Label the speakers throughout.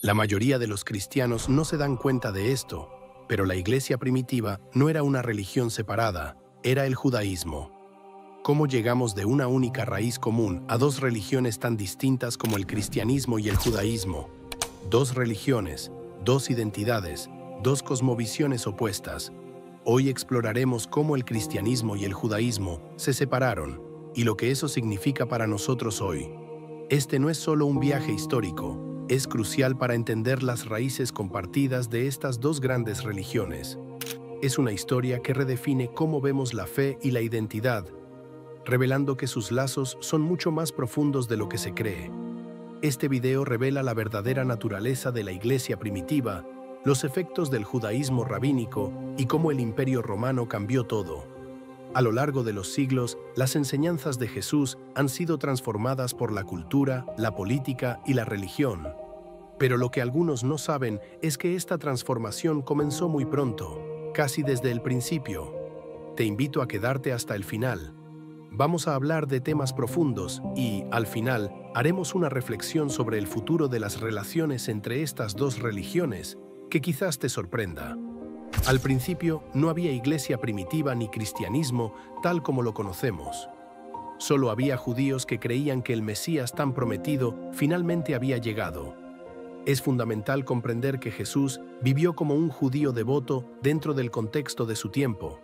Speaker 1: La mayoría de los cristianos no se dan cuenta de esto, pero la iglesia primitiva no era una religión separada, era el judaísmo. ¿Cómo llegamos de una única raíz común a dos religiones tan distintas como el cristianismo y el judaísmo? Dos religiones, dos identidades, dos cosmovisiones opuestas. Hoy exploraremos cómo el cristianismo y el judaísmo se separaron y lo que eso significa para nosotros hoy. Este no es solo un viaje histórico, es crucial para entender las raíces compartidas de estas dos grandes religiones. Es una historia que redefine cómo vemos la fe y la identidad, revelando que sus lazos son mucho más profundos de lo que se cree. Este video revela la verdadera naturaleza de la iglesia primitiva, los efectos del judaísmo rabínico y cómo el Imperio Romano cambió todo. A lo largo de los siglos, las enseñanzas de Jesús han sido transformadas por la cultura, la política y la religión. Pero lo que algunos no saben es que esta transformación comenzó muy pronto, casi desde el principio. Te invito a quedarte hasta el final. Vamos a hablar de temas profundos y, al final, haremos una reflexión sobre el futuro de las relaciones entre estas dos religiones, que quizás te sorprenda. Al principio, no había iglesia primitiva ni cristianismo tal como lo conocemos. Solo había judíos que creían que el Mesías tan prometido finalmente había llegado. Es fundamental comprender que Jesús vivió como un judío devoto dentro del contexto de su tiempo.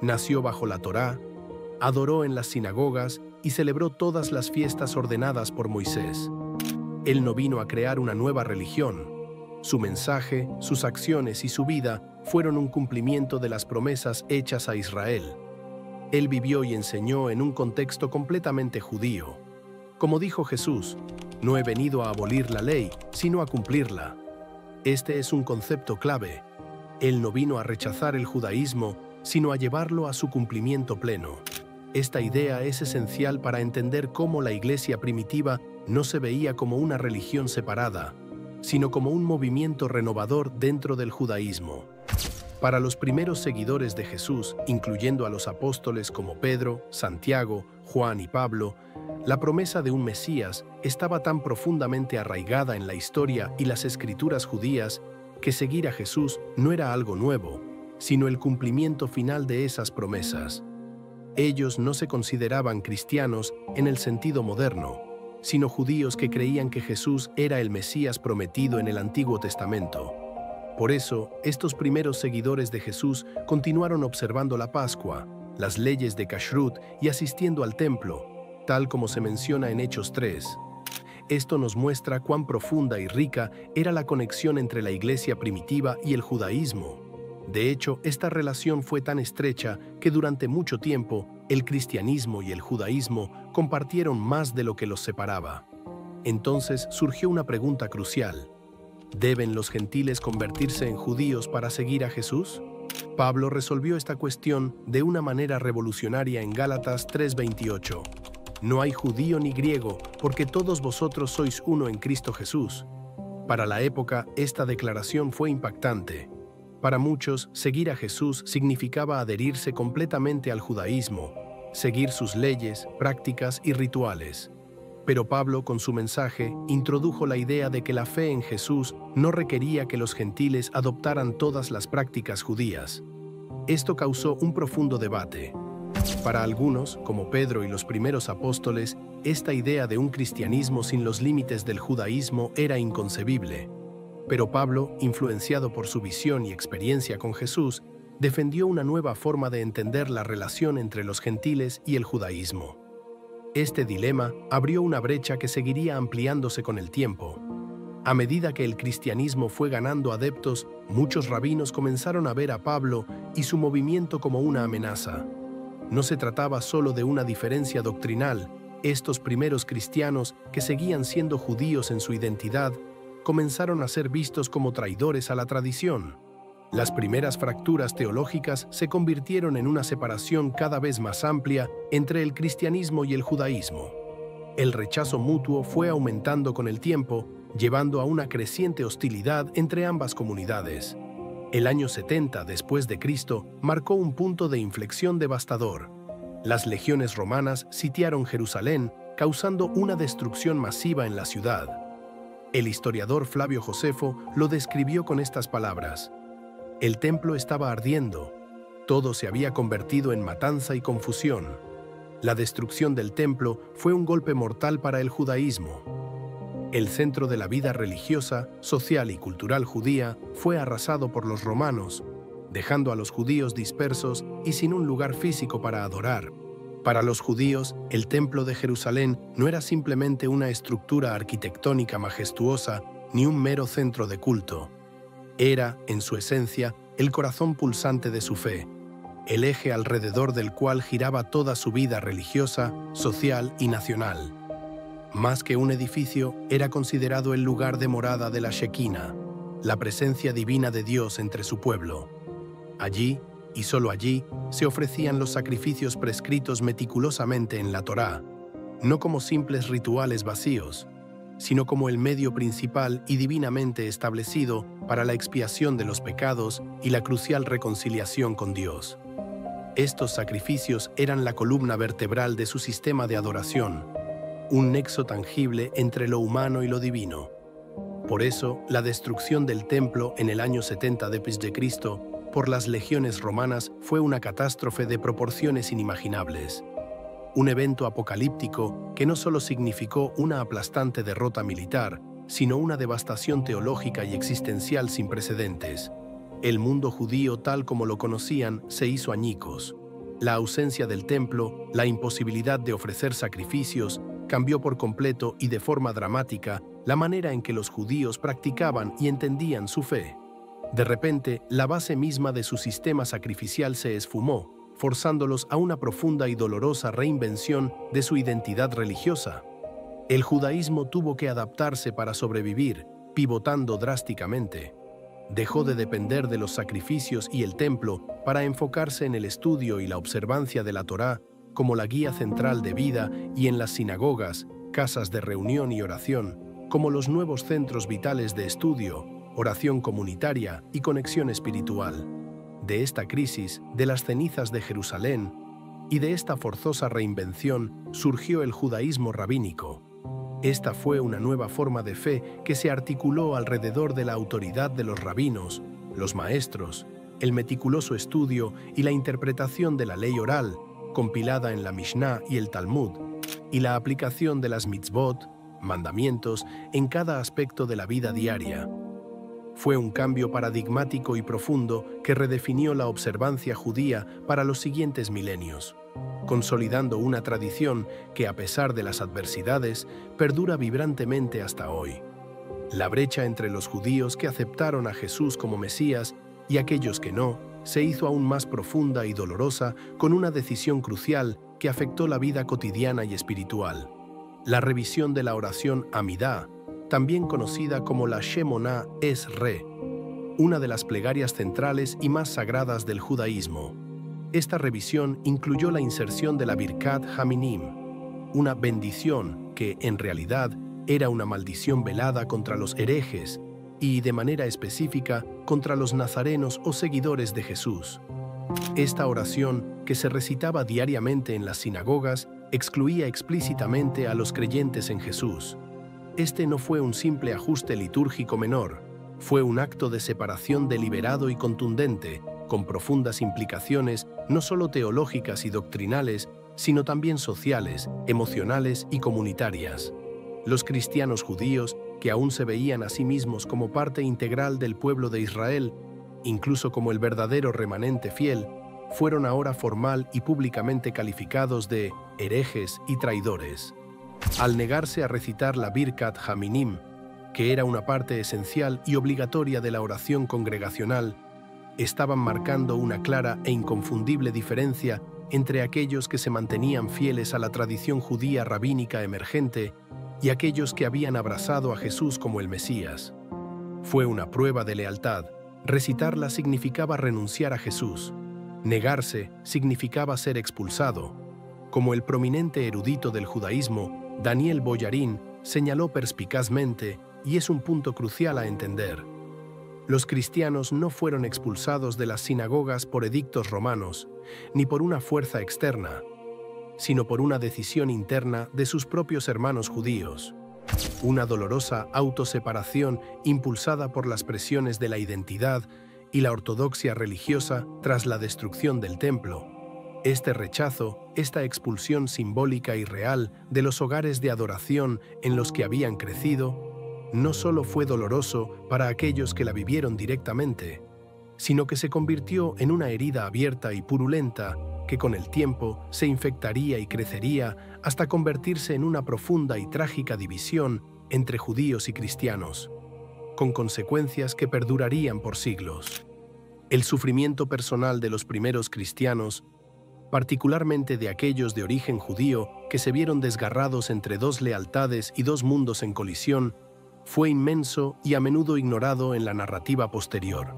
Speaker 1: Nació bajo la Torá, adoró en las sinagogas y celebró todas las fiestas ordenadas por Moisés. Él no vino a crear una nueva religión. Su mensaje, sus acciones y su vida fueron un cumplimiento de las promesas hechas a Israel. Él vivió y enseñó en un contexto completamente judío. Como dijo Jesús, no he venido a abolir la ley, sino a cumplirla. Este es un concepto clave. Él no vino a rechazar el judaísmo, sino a llevarlo a su cumplimiento pleno. Esta idea es esencial para entender cómo la iglesia primitiva no se veía como una religión separada, sino como un movimiento renovador dentro del judaísmo. Para los primeros seguidores de Jesús, incluyendo a los apóstoles como Pedro, Santiago, Juan y Pablo, la promesa de un Mesías estaba tan profundamente arraigada en la historia y las escrituras judías que seguir a Jesús no era algo nuevo, sino el cumplimiento final de esas promesas. Ellos no se consideraban cristianos en el sentido moderno, sino judíos que creían que Jesús era el Mesías prometido en el Antiguo Testamento. Por eso, estos primeros seguidores de Jesús continuaron observando la Pascua, las leyes de Kashrut y asistiendo al templo, tal como se menciona en Hechos 3. Esto nos muestra cuán profunda y rica era la conexión entre la iglesia primitiva y el judaísmo. De hecho, esta relación fue tan estrecha que durante mucho tiempo el cristianismo y el judaísmo compartieron más de lo que los separaba. Entonces surgió una pregunta crucial. ¿Deben los gentiles convertirse en judíos para seguir a Jesús? Pablo resolvió esta cuestión de una manera revolucionaria en Gálatas 3:28. No hay judío ni griego, porque todos vosotros sois uno en Cristo Jesús. Para la época, esta declaración fue impactante. Para muchos, seguir a Jesús significaba adherirse completamente al judaísmo, seguir sus leyes, prácticas y rituales. Pero Pablo, con su mensaje, introdujo la idea de que la fe en Jesús no requería que los gentiles adoptaran todas las prácticas judías. Esto causó un profundo debate. Para algunos, como Pedro y los primeros apóstoles, esta idea de un cristianismo sin los límites del judaísmo era inconcebible. Pero Pablo, influenciado por su visión y experiencia con Jesús, defendió una nueva forma de entender la relación entre los gentiles y el judaísmo. Este dilema abrió una brecha que seguiría ampliándose con el tiempo. A medida que el cristianismo fue ganando adeptos, muchos rabinos comenzaron a ver a Pablo y su movimiento como una amenaza. No se trataba solo de una diferencia doctrinal. Estos primeros cristianos, que seguían siendo judíos en su identidad, comenzaron a ser vistos como traidores a la tradición. Las primeras fracturas teológicas se convirtieron en una separación cada vez más amplia entre el cristianismo y el judaísmo. El rechazo mutuo fue aumentando con el tiempo, llevando a una creciente hostilidad entre ambas comunidades. El año 70 después de Cristo marcó un punto de inflexión devastador. Las legiones romanas sitiaron Jerusalén, causando una destrucción masiva en la ciudad. El historiador Flavio Josefo lo describió con estas palabras: el templo estaba ardiendo, todo se había convertido en matanza y confusión. La destrucción del templo fue un golpe mortal para el judaísmo. El centro de la vida religiosa, social y cultural judía fue arrasado por los romanos, dejando a los judíos dispersos y sin un lugar físico para adorar. Para los judíos, el Templo de Jerusalén no era simplemente una estructura arquitectónica majestuosa ni un mero centro de culto. Era, en su esencia, el corazón pulsante de su fe, el eje alrededor del cual giraba toda su vida religiosa, social y nacional. Más que un edificio, era considerado el lugar de morada de la Shekinah, la presencia divina de Dios entre su pueblo. Allí, y solo allí, se ofrecían los sacrificios prescritos meticulosamente en la Torá, no como simples rituales vacíos, sino como el medio principal y divinamente establecido para la expiación de los pecados y la crucial reconciliación con Dios. Estos sacrificios eran la columna vertebral de su sistema de adoración, un nexo tangible entre lo humano y lo divino. Por eso, la destrucción del templo en el año 70 d.C. por las legiones romanas fue una catástrofe de proporciones inimaginables. Un evento apocalíptico que no solo significó una aplastante derrota militar, sino una devastación teológica y existencial sin precedentes. El mundo judío tal como lo conocían se hizo añicos. La ausencia del templo, la imposibilidad de ofrecer sacrificios, cambió por completo y de forma dramática la manera en que los judíos practicaban y entendían su fe. De repente, la base misma de su sistema sacrificial se esfumó, forzándolos a una profunda y dolorosa reinvención de su identidad religiosa. El judaísmo tuvo que adaptarse para sobrevivir, pivotando drásticamente. Dejó de depender de los sacrificios y el templo para enfocarse en el estudio y la observancia de la Torá como la guía central de vida y en las sinagogas, casas de reunión y oración, como los nuevos centros vitales de estudio, oración comunitaria y conexión espiritual. De esta crisis, de las cenizas de Jerusalén y de esta forzosa reinvención surgió el judaísmo rabínico. Esta fue una nueva forma de fe que se articuló alrededor de la autoridad de los rabinos, los maestros, el meticuloso estudio y la interpretación de la ley oral, compilada en la Mishnah y el Talmud, y la aplicación de las mitzvot, mandamientos, en cada aspecto de la vida diaria. Fue un cambio paradigmático y profundo que redefinió la observancia judía para los siguientes milenios, consolidando una tradición que, a pesar de las adversidades, perdura vibrantemente hasta hoy. La brecha entre los judíos que aceptaron a Jesús como Mesías y aquellos que no, se hizo aún más profunda y dolorosa con una decisión crucial que afectó la vida cotidiana y espiritual: la revisión de la oración Amidá, también conocida como la Shemonah Esrei, una de las plegarias centrales y más sagradas del judaísmo. Esta revisión incluyó la inserción de la Birkat Haminim, una bendición que, en realidad, era una maldición velada contra los herejes y, de manera específica, contra los nazarenos o seguidores de Jesús. Esta oración, que se recitaba diariamente en las sinagogas, excluía explícitamente a los creyentes en Jesús. Este no fue un simple ajuste litúrgico menor, fue un acto de separación deliberado y contundente, con profundas implicaciones no solo teológicas y doctrinales, sino también sociales, emocionales y comunitarias. Los cristianos judíos, que aún se veían a sí mismos como parte integral del pueblo de Israel, incluso como el verdadero remanente fiel, fueron ahora formal y públicamente calificados de herejes y traidores. Al negarse a recitar la Birkat Haminim, que era una parte esencial y obligatoria de la oración congregacional, estaban marcando una clara e inconfundible diferencia entre aquellos que se mantenían fieles a la tradición judía rabínica emergente y aquellos que habían abrazado a Jesús como el Mesías. Fue una prueba de lealtad. Recitarla significaba renunciar a Jesús. Negarse significaba ser expulsado. Como el prominente erudito del judaísmo, Daniel Boyarín, señaló perspicazmente, y es un punto crucial a entender: los cristianos no fueron expulsados de las sinagogas por edictos romanos, ni por una fuerza externa, sino por una decisión interna de sus propios hermanos judíos. Una dolorosa autoseparación impulsada por las presiones de la identidad y la ortodoxia religiosa tras la destrucción del templo. Este rechazo, esta expulsión simbólica y real de los hogares de adoración en los que habían crecido, no solo fue doloroso para aquellos que la vivieron directamente, sino que se convirtió en una herida abierta y purulenta que con el tiempo se infectaría y crecería hasta convertirse en una profunda y trágica división entre judíos y cristianos, con consecuencias que perdurarían por siglos. El sufrimiento personal de los primeros cristianos, particularmente de aquellos de origen judío que se vieron desgarrados entre dos lealtades y dos mundos en colisión, fue inmenso y a menudo ignorado en la narrativa posterior.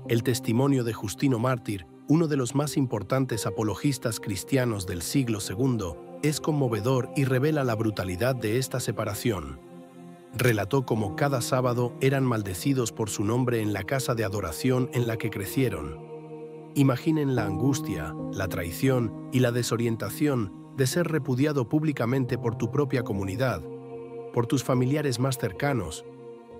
Speaker 1: El testimonio de Justino Mártir, uno de los más importantes apologistas cristianos del siglo II, es conmovedor y revela la brutalidad de esta separación. Relató cómo cada sábado eran maldecidos por su nombre en la casa de adoración en la que crecieron. Imaginen la angustia, la traición y la desorientación de ser repudiado públicamente por tu propia comunidad, por tus familiares más cercanos,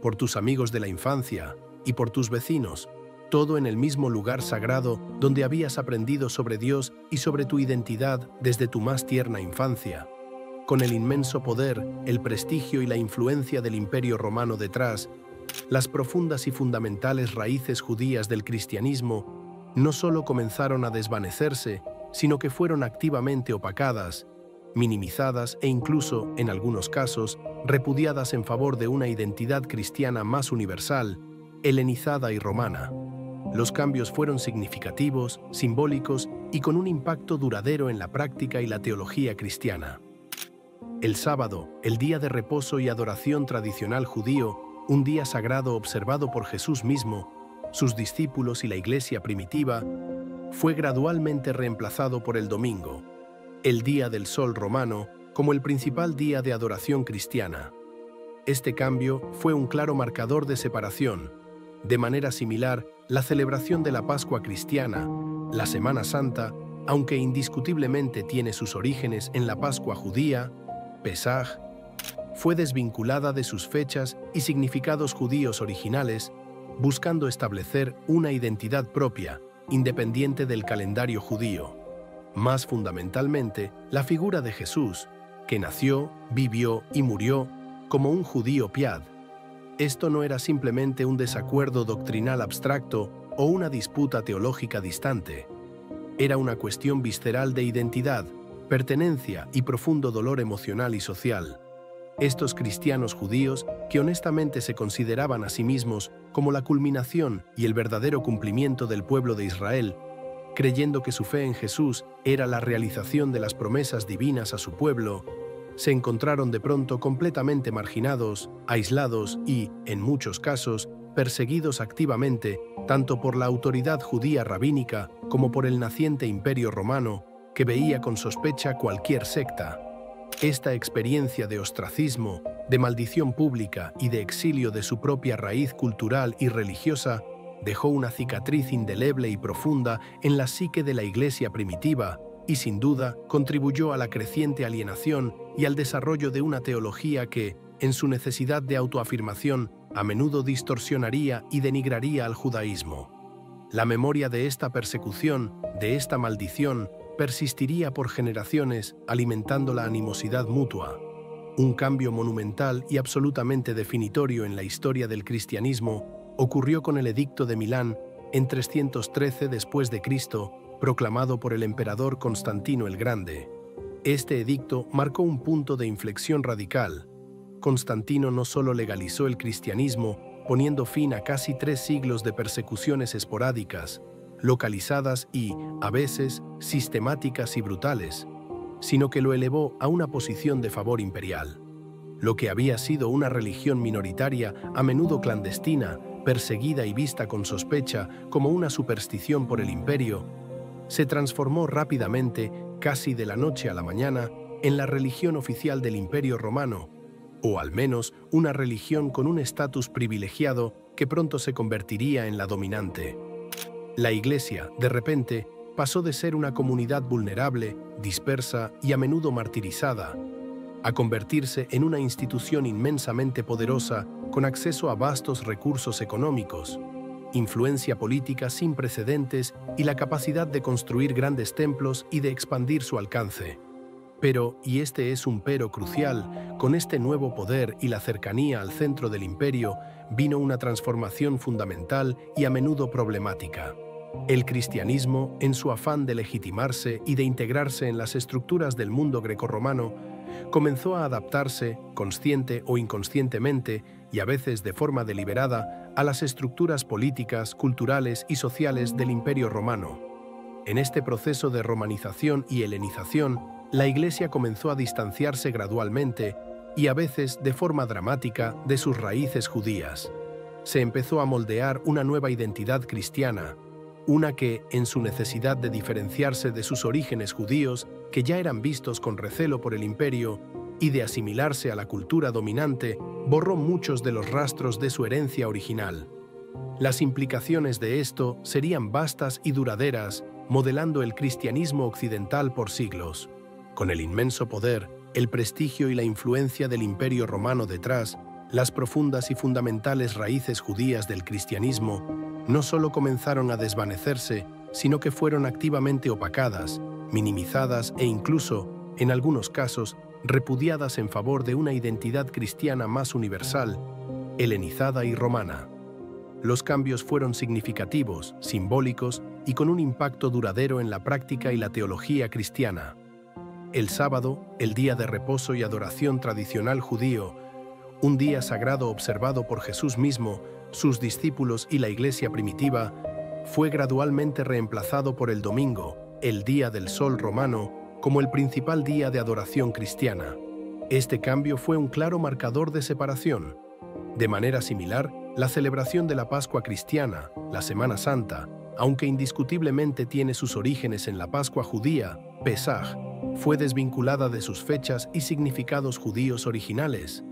Speaker 1: por tus amigos de la infancia y por tus vecinos, todo en el mismo lugar sagrado donde habías aprendido sobre Dios y sobre tu identidad desde tu más tierna infancia. Con el inmenso poder, el prestigio y la influencia del Imperio Romano detrás, las profundas y fundamentales raíces judías del cristianismo no solo comenzaron a desvanecerse, sino que fueron activamente opacadas, minimizadas e incluso, en algunos casos, repudiadas en favor de una identidad cristiana más universal, helenizada y romana. Los cambios fueron significativos, simbólicos y con un impacto duradero en la práctica y la teología cristiana. El sábado, el día de reposo y adoración tradicional judío, un día sagrado observado por Jesús mismo, sus discípulos y la iglesia primitiva, fue gradualmente reemplazado por el domingo, el día del sol romano, como el principal día de adoración cristiana. Este cambio fue un claro marcador de separación. De manera similar, la celebración de la Pascua cristiana, la Semana Santa, aunque indiscutiblemente tiene sus orígenes en la Pascua judía, Pesaj, fue desvinculada de sus fechas y significados judíos originales, buscando establecer una identidad propia, independiente del calendario judío. Más fundamentalmente, la figura de Jesús, que nació, vivió y murió como un judío piad. Esto no era simplemente un desacuerdo doctrinal abstracto o una disputa teológica distante. Era una cuestión visceral de identidad, pertenencia y profundo dolor emocional y social. Estos cristianos judíos, que honestamente se consideraban a sí mismos como la culminación y el verdadero cumplimiento del pueblo de Israel, creyendo que su fe en Jesús era la realización de las promesas divinas a su pueblo, se encontraron de pronto completamente marginados, aislados y, en muchos casos, perseguidos activamente tanto por la autoridad judía rabínica como por el naciente Imperio Romano, que veía con sospecha cualquier secta. Esta experiencia de ostracismo, de maldición pública y de exilio de su propia raíz cultural y religiosa dejó una cicatriz indeleble y profunda en la psique de la Iglesia primitiva y, sin duda, contribuyó a la creciente alienación y al desarrollo de una teología que, en su necesidad de autoafirmación, a menudo distorsionaría y denigraría al judaísmo. La memoria de esta persecución, de esta maldición, persistiría por generaciones, alimentando la animosidad mutua. Un cambio monumental y absolutamente definitorio en la historia del cristianismo ocurrió con el Edicto de Milán en 313 después de Cristo, proclamado por el emperador Constantino el Grande. Este edicto marcó un punto de inflexión radical. Constantino no solo legalizó el cristianismo, poniendo fin a casi 3 siglos de persecuciones esporádicas, localizadas y, a veces, sistemáticas y brutales, sino que lo elevó a una posición de favor imperial. Lo que había sido una religión minoritaria, a menudo clandestina, perseguida y vista con sospecha como una superstición por el imperio, se transformó rápidamente, casi de la noche a la mañana, en la religión oficial del Imperio Romano, o al menos una religión con un estatus privilegiado que pronto se convertiría en la dominante. La Iglesia, de repente, pasó de ser una comunidad vulnerable, dispersa y a menudo martirizada, a convertirse en una institución inmensamente poderosa con acceso a vastos recursos económicos, influencia política sin precedentes y la capacidad de construir grandes templos y de expandir su alcance. Pero, y este es un pero crucial, con este nuevo poder y la cercanía al centro del imperio, vino una transformación fundamental y a menudo problemática. El cristianismo, en su afán de legitimarse y de integrarse en las estructuras del mundo grecorromano, comenzó a adaptarse, consciente o inconscientemente, y a veces de forma deliberada, a las estructuras políticas, culturales y sociales del Imperio Romano. En este proceso de romanización y helenización, la Iglesia comenzó a distanciarse gradualmente y a veces de forma dramática de sus raíces judías. Se empezó a moldear una nueva identidad cristiana, una que, en su necesidad de diferenciarse de sus orígenes judíos, que ya eran vistos con recelo por el imperio, y de asimilarse a la cultura dominante, borró muchos de los rastros de su herencia original. Las implicaciones de esto serían vastas y duraderas, modelando el cristianismo occidental por siglos. Con el inmenso poder, el prestigio y la influencia del Imperio Romano detrás, las profundas y fundamentales raíces judías del cristianismo no solo comenzaron a desvanecerse, sino que fueron activamente opacadas, minimizadas e incluso, en algunos casos, repudiadas en favor de una identidad cristiana más universal, helenizada y romana. Los cambios fueron significativos, simbólicos y con un impacto duradero en la práctica y la teología cristiana. El sábado, el día de reposo y adoración tradicional judío, un día sagrado observado por Jesús mismo, sus discípulos y la Iglesia primitiva, fue gradualmente reemplazado por el domingo, el día del sol romano, como el principal día de adoración cristiana. Este cambio fue un claro marcador de separación. De manera similar, la celebración de la Pascua cristiana, la Semana Santa, aunque indiscutiblemente tiene sus orígenes en la Pascua judía, Pesaj, fue desvinculada de sus fechas y significados judíos originales,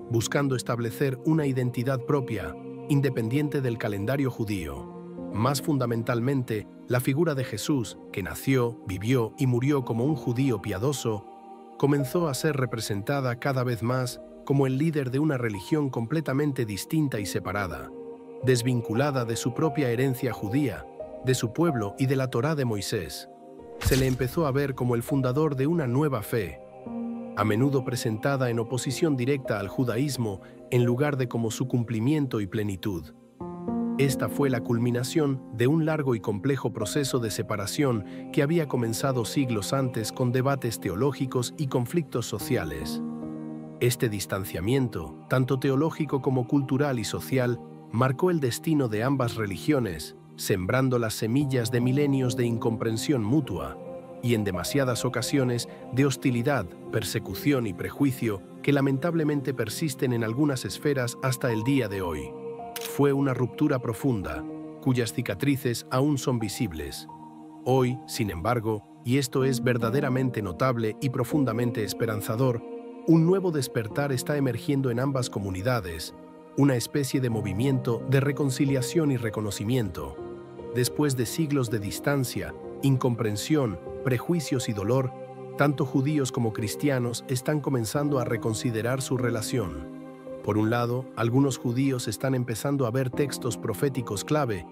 Speaker 1: buscando establecer una identidad propia, independiente del calendario judío. Más fundamentalmente, la figura de Jesús, que nació, vivió y murió como un judío piadoso, comenzó a ser representada cada vez más como el líder de una religión completamente distinta y separada, desvinculada de su propia herencia judía, de su pueblo y de la Torá de Moisés. Se le empezó a ver como el fundador de una nueva fe, a menudo presentada en oposición directa al judaísmo en lugar de como su cumplimiento y plenitud. Esta fue la culminación de un largo y complejo proceso de separación que había comenzado siglos antes con debates teológicos y conflictos sociales. Este distanciamiento, tanto teológico como cultural y social, marcó el destino de ambas religiones, sembrando las semillas de milenios de incomprensión mutua y, en demasiadas ocasiones, de hostilidad, persecución y prejuicio que lamentablemente persisten en algunas esferas hasta el día de hoy. Fue una ruptura profunda, cuyas cicatrices aún son visibles. Hoy, sin embargo, y esto es verdaderamente notable y profundamente esperanzador, un nuevo despertar está emergiendo en ambas comunidades, una especie de movimiento de reconciliación y reconocimiento. Después de siglos de distancia, incomprensión, prejuicios y dolor, tanto judíos como cristianos están comenzando a reconsiderar su relación. Por un lado, algunos judíos están empezando a ver textos proféticos clave,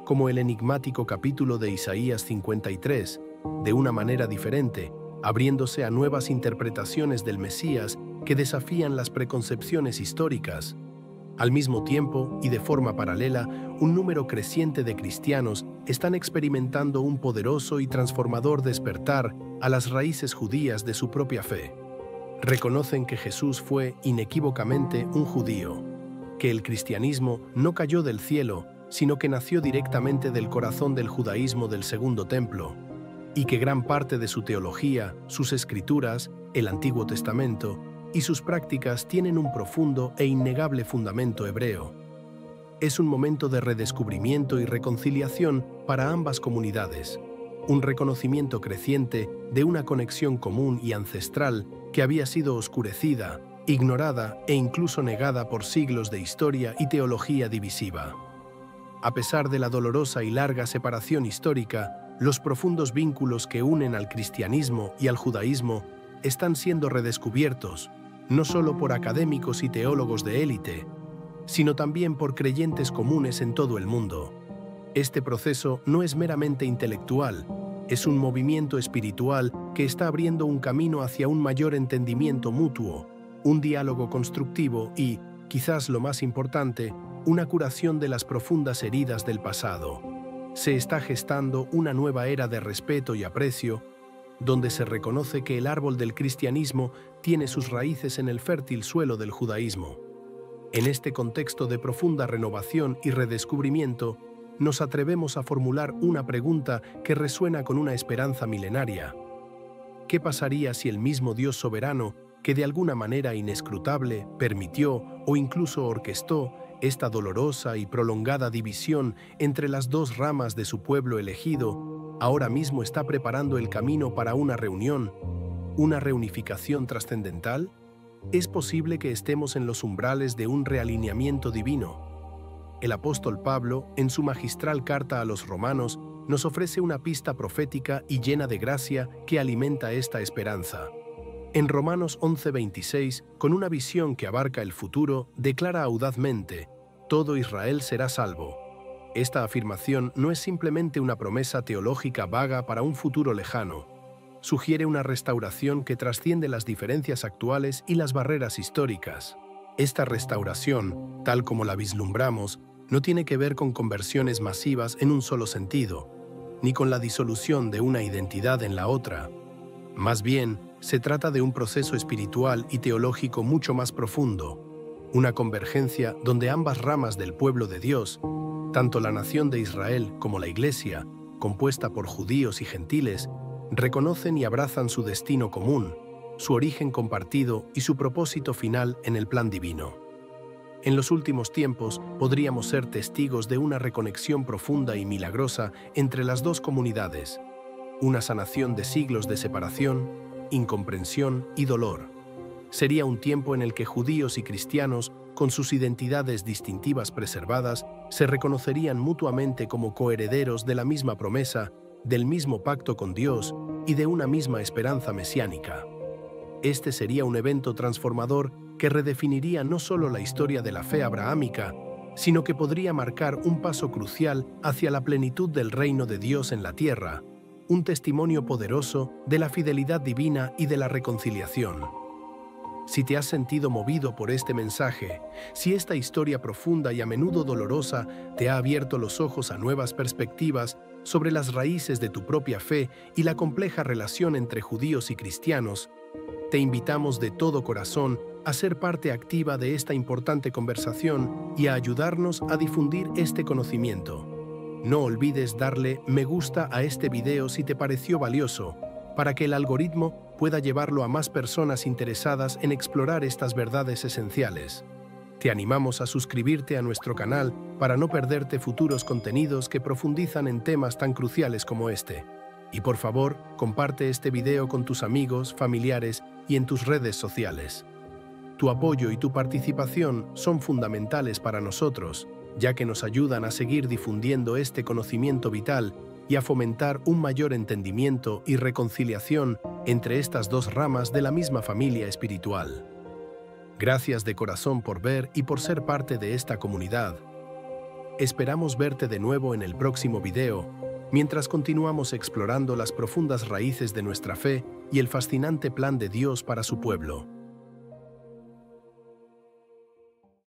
Speaker 1: como el enigmático capítulo de Isaías 53, de una manera diferente, abriéndose a nuevas interpretaciones del Mesías que desafían las preconcepciones históricas. Al mismo tiempo, y de forma paralela, un número creciente de cristianos están experimentando un poderoso y transformador despertar a las raíces judías de su propia fe. Reconocen que Jesús fue inequívocamente un judío, que el cristianismo no cayó del cielo, sino que nació directamente del corazón del judaísmo del Segundo Templo, y que gran parte de su teología, sus escrituras, el Antiguo Testamento y sus prácticas tienen un profundo e innegable fundamento hebreo. Es un momento de redescubrimiento y reconciliación para ambas comunidades, un reconocimiento creciente de una conexión común y ancestral que había sido oscurecida, ignorada e incluso negada por siglos de historia y teología divisiva. A pesar de la dolorosa y larga separación histórica, los profundos vínculos que unen al cristianismo y al judaísmo están siendo redescubiertos, no solo por académicos y teólogos de élite, sino también por creyentes comunes en todo el mundo. Este proceso no es meramente intelectual, es un movimiento espiritual que está abriendo un camino hacia un mayor entendimiento mutuo, un diálogo constructivo y, quizás lo más importante, una curación de las profundas heridas del pasado. Se está gestando una nueva era de respeto y aprecio, donde se reconoce que el árbol del cristianismo tiene sus raíces en el fértil suelo del judaísmo. En este contexto de profunda renovación y redescubrimiento, nos atrevemos a formular una pregunta que resuena con una esperanza milenaria. ¿Qué pasaría si el mismo Dios soberano, que de alguna manera inescrutable permitió o incluso orquestó esta dolorosa y prolongada división entre las dos ramas de su pueblo elegido, ahora mismo está preparando el camino para una reunión, una reunificación trascendental? ¿Es posible que estemos en los umbrales de un realineamiento divino? El apóstol Pablo, en su magistral carta a los romanos, nos ofrece una pista profética y llena de gracia que alimenta esta esperanza. En Romanos 11:26, con una visión que abarca el futuro, declara audazmente: «Todo Israel será salvo». Esta afirmación no es simplemente una promesa teológica vaga para un futuro lejano. Sugiere una restauración que trasciende las diferencias actuales y las barreras históricas. Esta restauración, tal como la vislumbramos, no tiene que ver con conversiones masivas en un solo sentido, ni con la disolución de una identidad en la otra. Más bien, se trata de un proceso espiritual y teológico mucho más profundo, una convergencia donde ambas ramas del pueblo de Dios, tanto la nación de Israel como la Iglesia, compuesta por judíos y gentiles, reconocen y abrazan su destino común, su origen compartido y su propósito final en el plan divino. En los últimos tiempos podríamos ser testigos de una reconexión profunda y milagrosa entre las dos comunidades, una sanación de siglos de separación, incomprensión y dolor. Sería un tiempo en el que judíos y cristianos, con sus identidades distintivas preservadas, se reconocerían mutuamente como coherederos de la misma promesa, del mismo pacto con Dios y de una misma esperanza mesiánica. Este sería un evento transformador que redefiniría no solo la historia de la fe abrahámica, sino que podría marcar un paso crucial hacia la plenitud del reino de Dios en la tierra, un testimonio poderoso de la fidelidad divina y de la reconciliación. Si te has sentido movido por este mensaje, si esta historia profunda y a menudo dolorosa te ha abierto los ojos a nuevas perspectivas sobre las raíces de tu propia fe y la compleja relación entre judíos y cristianos, te invitamos de todo corazón a ser parte activa de esta importante conversación y a ayudarnos a difundir este conocimiento. No olvides darle me gusta a este video si te pareció valioso, para que el algoritmo pueda llevarlo a más personas interesadas en explorar estas verdades esenciales. Te animamos a suscribirte a nuestro canal para no perderte futuros contenidos que profundizan en temas tan cruciales como este. Y por favor, comparte este video con tus amigos, familiares y en tus redes sociales. Tu apoyo y tu participación son fundamentales para nosotros, ya que nos ayudan a seguir difundiendo este conocimiento vital y a fomentar un mayor entendimiento y reconciliación entre estas dos ramas de la misma familia espiritual. Gracias de corazón por ver y por ser parte de esta comunidad. Esperamos verte de nuevo en el próximo video, mientras continuamos explorando las profundas raíces de nuestra fe y el fascinante plan de Dios para su pueblo.